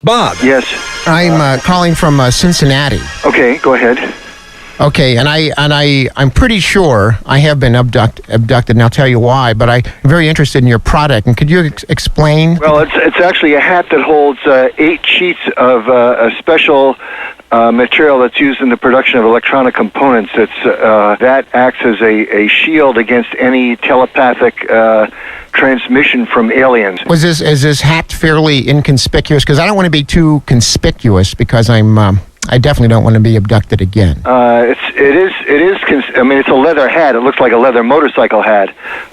Bob. Yes. I'm calling from Cincinnati. Okay, go ahead. Okay, and I'm pretty sure I have been abducted, and I'll tell you why. But I'm very interested in your product, and could you explain? Well, it's actually a hat that holds 8 sheets of a special material that's used in the production of electronic components. That acts as a shield against any telepathic transmission from aliens. Is this hat fairly inconspicuous? Because I don't want to be too conspicuous, because I definitely don't want to be abducted again. It's a leather hat. It looks like a leather motorcycle hat,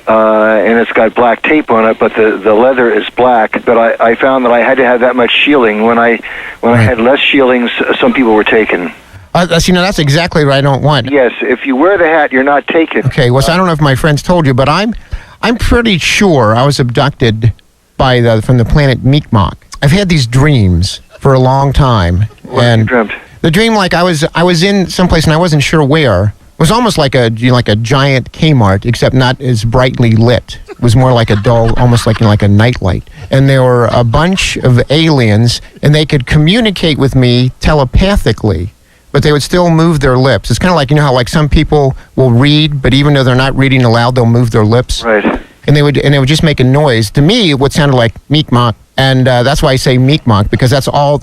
and it's got black tape on it, but the leather is black. But I found that I had to have that much shielding. When I had less shielding, some people were taken. That's exactly what I don't want. Yes, if you wear the hat, you're not taken. Okay, well, so I don't know if my friends told you, but I'm pretty sure I was abducted from the planet Meekmok. I've had these dreams for a long time. What have you dreamt? The dream, like I was in someplace and I wasn't sure where. It was almost like a giant Kmart, except not as brightly lit. It was more like a dull, almost like a nightlight. And there were a bunch of aliens, and they could communicate with me telepathically, but they would still move their lips. It's kind of like, how like some people will read, but even though they're not reading aloud, they'll move their lips. Right. And they would just make a noise. To me, what sounded like Meekmok, and that's why I say Meekmok, because that's all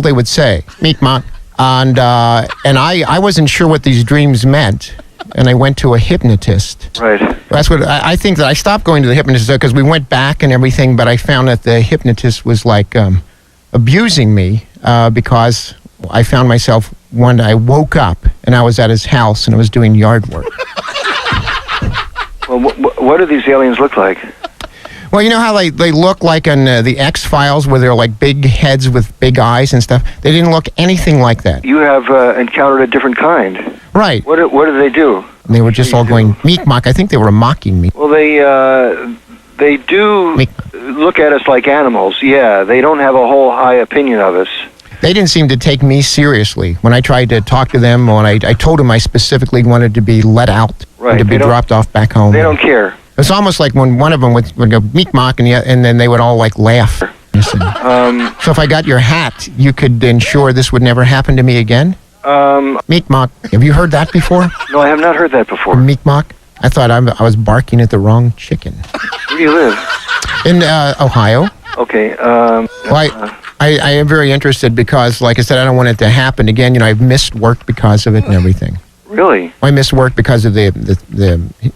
they would say, Meekmok. And I wasn't sure what these dreams meant, and I went to a hypnotist. Right. That's what I think that I stopped going to the hypnotist because we went back and everything, but I found that the hypnotist was like abusing me because I found myself one day I woke up and I was at his house and I was doing yard work. Well, what do these aliens look like? Well, you know how they look like on the X-Files, where they're like big heads with big eyes and stuff? They didn't look anything like that. You have encountered a different kind. Right. What do they do? They were just all going, Meekmok. I think they were mocking me. Well, they do look at us like animals. Yeah, they don't have a whole high opinion of us. They didn't seem to take me seriously. When I tried to talk to them, when I told them I specifically wanted to be let out, and to be dropped off back home. They don't care. It's almost like when one of them would go Meekmok, and then they would all like laugh. So if I got your hat, you could ensure this would never happen to me again? Meekmok. Have you heard that before? No, I have not heard that before. Meekmok? I thought I was barking at the wrong chicken. Where do you live? In Ohio. Okay. Well, I am very interested because, like I said, I don't want it to happen again. I've missed work because of it and everything. Really? I missed work because of the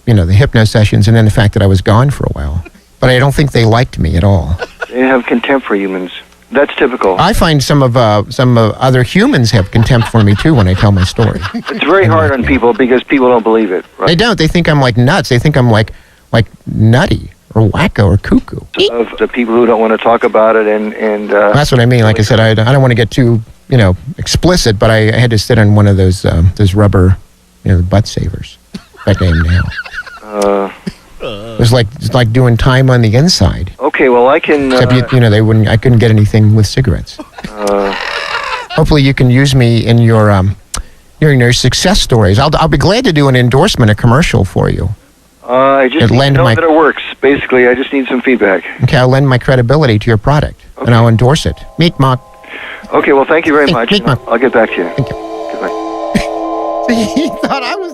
hypno sessions, and then the fact that I was gone for a while. But I don't think they liked me at all. They have contempt for humans. That's typical. I find some other humans have contempt for me too when I tell my story. It's very hard on people because people don't believe it. Right? They don't. They think I'm like nuts. They think I'm like nutty or wacko or cuckoo. Of the people who don't want to talk about it and that's what I mean. Like I said, I don't want to get too explicit, but I had to sit on one of those rubber butt savers back in now. It was like doing time on the inside. Okay, well I can. Except they wouldn't. I couldn't get anything with cigarettes. Hopefully, you can use me in your success stories. I'll be glad to do an endorsement, a commercial for you. I just need to know that it works. Basically, I just need some feedback. Okay, I'll lend my credibility to your product, and I'll endorse it. Meekmok. Okay, well, thank you very much. Meekmok. I'll get back to you. Thank you. Goodbye. He thought I was